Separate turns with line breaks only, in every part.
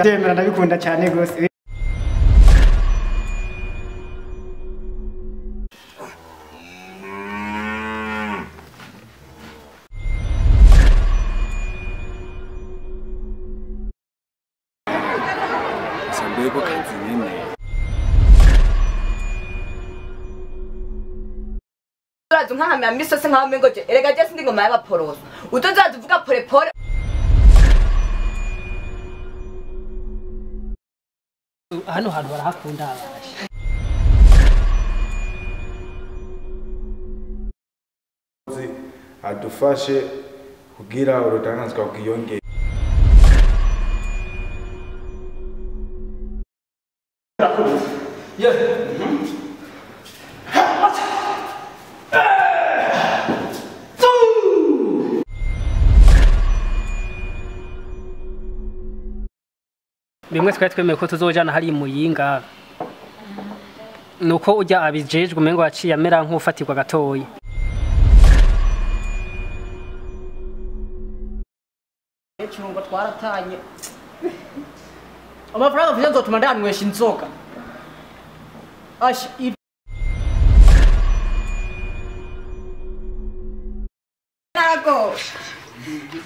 ndavyemera ndabikunda cyane gose.
Sambeko kazi nyine.
Urazi nkahamya misose nkaho mengoje erega je sindi ngoma y'abaporoso utozaza uvuga pole pole
hano hantu barahakunda abaje
adufashe kugira urudanazwa bwiyongere.
bimwe twari twemeye ko tuzojana hari muyinga nuko ujya abijejwe umengo yaciye amera nk'ufatirwa gatoyi.
Ecungo twaratanye amafaranga mvuze nzotuma ndanywesha inzoga asha nago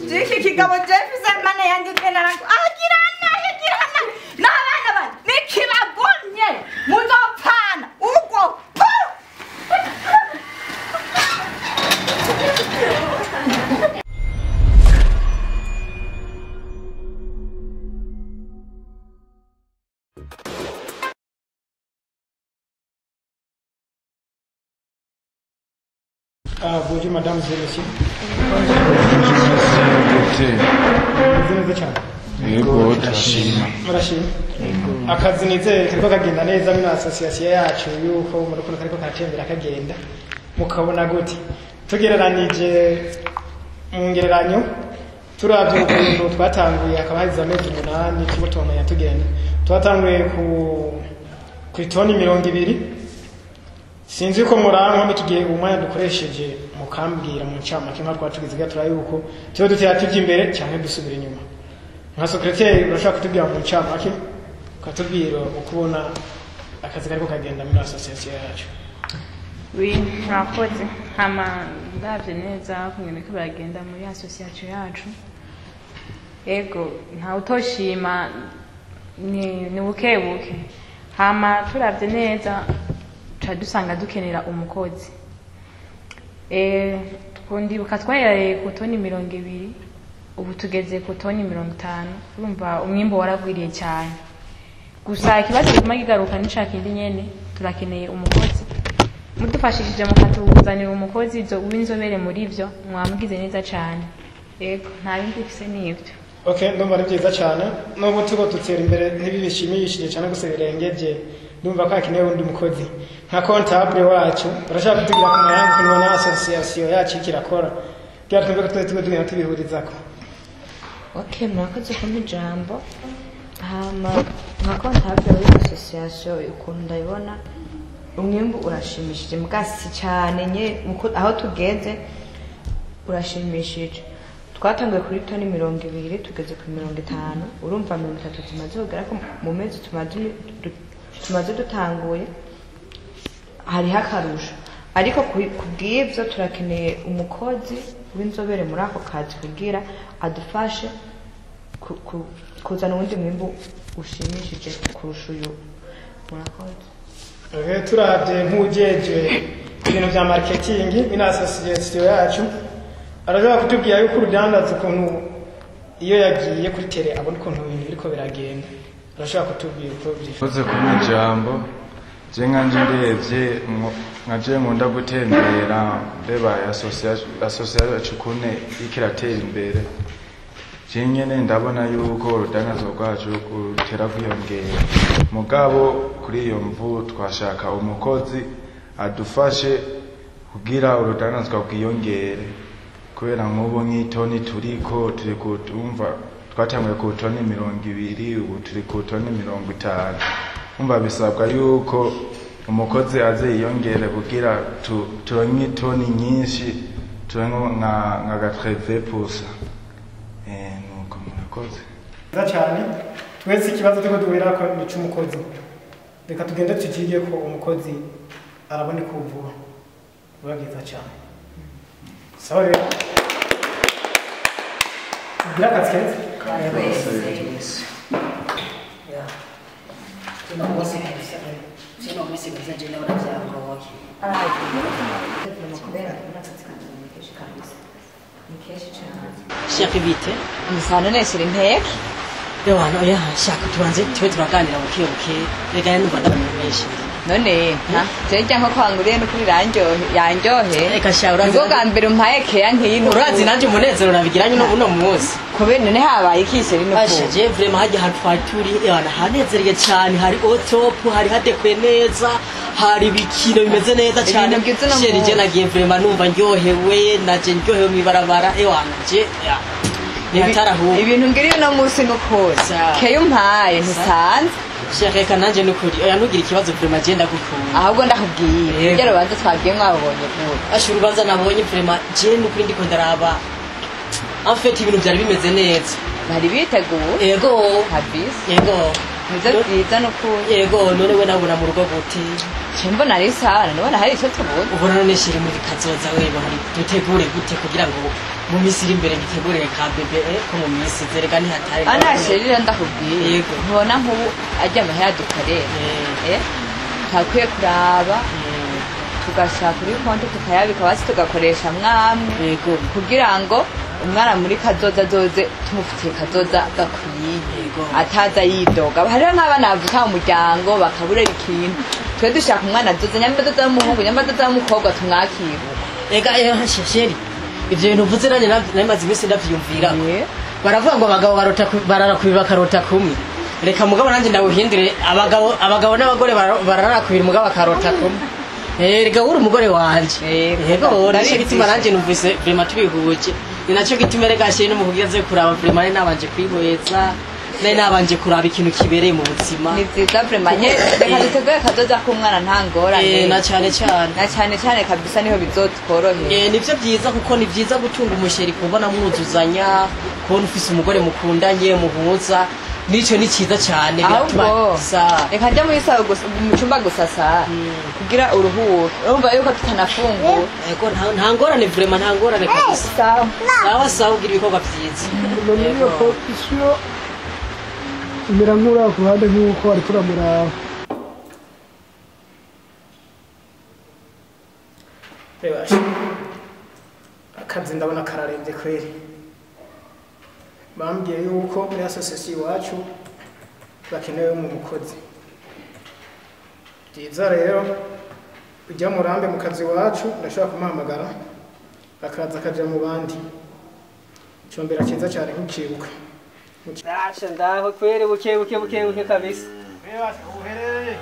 Jiki kigabo Jefferson mane yandike narago agirana n'abana bane nikibagomye muzopfana ubwo
Bonjour madame et monsieur.
Yego turashima.
Murashima. Akazi nizeye kariko kagenda neza muri association yacu yuko murukundo kariko karatembera kagenda mukabona gute tugereranije mu ngereranyo turavye ukuntu twatanguye akabahiza amezi 8 kibutonga yatugenda twatanguye ku itoni 200 sinzi ko muranko n'ikigihe umwanya dukoresheje mukambwira mu ncamake nka twatugize tura yuko cyo dutera tujya imbere cyane dusubira inyuma nka secrétaire urashaka kutubwira mu ncamake katubwira ukubona akazi kariko kagenda muri association yacu.
Oui, murakoze hama ndavye neza kungene ko bagenda muri association yacu ego nta utoshima ni bukebuke hama turavye neza dusanga dukenera umukozi twondibuka twayareye ku toni 200 ubu tugeze ku toni 50 urumva umwimbo waragwiriye cyane gusa ikibazo gituma kigaruka nishaka indi nyene turakeneye umukozi mudufashishije mukatuzanira umukozi w'inzobere muri ivyo mwambwize neza cyane yego nta bindi bifise n'ivyo.
Okay, ndumva ari byiza cyane n'ubu tuko tutera imbere ntibibishimishije cyane gusa birengeje ndumva ko hakenewe undi mukozi nka comptable wacu urashaka kutugira ku marangi kunona association yacu kirakora bya twumve ko tugenda tubihurizako.
Okay, mwakoze ku mijambo hama nka comptable w'association ukuntu ndayibona umwimbu urashimishije mugasi cyane nye aho tugeze urashimishije twatanguye kuri toni 200 tugeze ku 50 urumva 30 tumaze kugera ko mu mezi tumaze dutanguye hari hakarusha ariko kubw'ivyo turakeneye umukozi w'inzobere muri ako kazi kugira adufashe kuzana ubundi mwimbu ushimishije kurusha uyu murakoze.
Turavye nk'ujeje ibintu vya marketing ina association yacu araja kutubwira yuko urudandaza ukuntu iyo yagiye kuri tele abona ukuntu ibintu biriko biragenda arashaka kutubwira uko
byifuza ku mijambo je nkanje ndevye nkaje nkunda gutembera beba association yacu kune ikiratera imbere je nyene ndabona yuko urudandaza rwacu rutera kwiyongera mugabo kuri iyo mvu twashaka umukozi adufashe kugira urudandaza bwiyongere kubera nk'ubu nk'itoni turiko turi kutumva twatanguye ku toni 200 ubu turi ku toni 50 umva bisabwa yuko umukozi aze yiyongere kugira turonke itoni nyinshi turonke nka 30%. Nuko murakoze
cyane twese ikibazo turiko duhera ko ni cy'umukozi reka tugende tukige ko umukozi arabone kuvuga uragiza cyane sawa rero akazi keza
Shaka bite
Musana nesira inteke
Yohana oya shaka tubanze tube turaganira buke buke rega numva ndamumenyesha
none jeje nko kwanguriye no kuri yanjohe
reka sha urazi
ubwo bwa mbere umpaye keya nk'ino
urazi nanje umunezero nabigiranye uno munsi
kube none habaye ikise rino
asha je vraiment hajya hantu twaturi Yohana hanezereye cyane hari otop hari hadekwe neza hari bikino bimeze neza cyane sheri je nagiye vraiment numva ndyohewe naje ndyohewe mwibarabara Yohana je
ibintu ngiri no munsi nukoza keyo umpaye ntusanze
Shaka nanje nukuri oya nugira ikibazo vraiment je ndagukunda
ahubwo ndakubwiye rero banze twagiye mwabonye vuba
ashuru banza nabonye vraiment je nukuri ndiko ndaraba en fait ibintu byari bimeze neza
bari biteguye
yego
habisi
yego
nizo byiza nukuri
yego none we nabona mu rugo gute
Chembo nari sana none hari icyo tubona
ubona none shiri muri kazoza wewe hari dutegure gute kugira ngo mu minsi iri imbere bitegure ka bebe ko mu minsi zerega ni hatari
ana shirira ndakubwiye
yego
ntubona nk'ubu ajya amahera dukorera takwiye kuraba tugashaka kuri konti tukayabika basi tugakoresha mwamwe
yego
kugira ngo umwana muri kazoza zoze tumufitiye kazoza gakwiye ataza yidoga hariho nk'abana bavuka mu muryango bakaburera ikintu twe dushaka umwana azoze nyamba azoza w'umuhungu nyamba azoza w'umukobwa tumwakira
ega sheri ivyo bintu uvuze nanye namaze iminsi ndavyumvira baravuga ngo abagabo bararakubi bakarota kumwe reka mugabo nanje ndawuhindure abagabo n'abagore bararakubi mugabo bakarota kumwe rega uri umugore wanje yego nico gituma nanje numvise vraiment tubihuje ni naco gituma rega sheri no mukugize kuraba vraiment nabanje kwihweza nabanje kuraba ikintu kibereye mu buzima
ni vyiza vraiment reka dutegure kazoza k'umwana ntangorane
na cyane cyane kabisa niho bizotworohera
nivyo
byiza kuko ni vyiza gutunga umusheri kubona mwuzuzanya kubona ufise umugore mukundanye muhuza nico ni cyiza cyane
biratuma reka njya mu isaho mu cyumba gusasa kugira uruhuke urumva yuko tutanafungura
yego nta ngorane vraiment nta ngorane kabisa sawa ugira ibikorwa vyiza
umera nk'uri ku ruhande nk'uko wari kuramuraba rebasha akazi ndabona kararembye kweri bambwiye yuko muri asosiyasiyo iwacu bakenewe mu mukozi byiza rero ujya murambe mu kazi iwacu ndashobora kumuhamagara akaza akaja mu bandi combera cyiza cyane nk'ukibuka
Asha ndaho kwere buke kabisa.
uhereye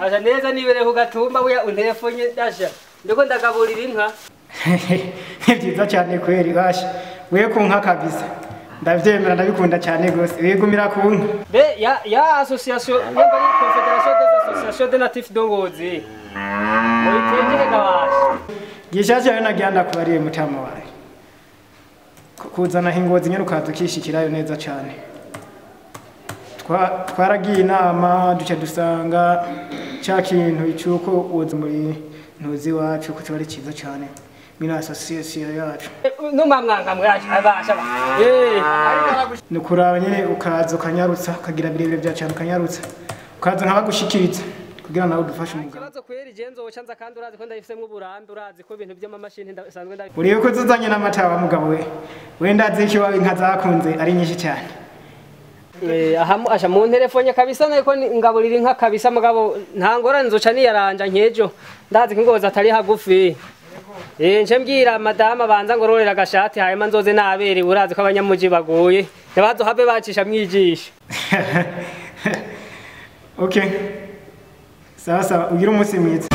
Asha neza nibere ku gatumba buya unterefonye dasha. Ndiko ndagaburira inka.
Byiza cyane kweri basha. We ku nka kabisa. Ndavyemera ndabikunda cyane gose. Wigumira ku nka.
Be ya association yamba ni confederation des associations de natifs dongozi. Oyitengere gabasha.
Gishaje yo nagenda kubariye mutama wawe. Kuzana hingozi nyene ukazukishikirayo neza cyane. Twaragiye inama duce dusanga cya kintu icuko uzi muri ntuzi wacu ko ari cyiza cyane mina association yacu
numa mwanga mwaje abasha
nukuraba nyene ukaza ukanyarutsa ukagira birebire bya cyane ukanyarutsa ukaza nkabagushikiriza kugira nawe udufashe umugabo
kibazo kweri jenzo wocanza kandi urazi ko ndayifisemo uburambe urazi ko ibintu by'amamashini ndasanzwe ndabi
uriye ko zuzanye n'amatawa mugabo we wenda ziki wawe inka zakunze ari nyinshi cyane
asha mu telefone kabisa nako ngaburira inka kabisa mugabo ntangora nzoca niyaranja nkejo ndazi ko ngoza atari hagufi nje mbwira madama banza ngororera agashati hanyuma nzoze nabere urazi ko abanyamuji bagoye yabazo habe bacisha mwijisha
okay sawa ugira umunsi mwiza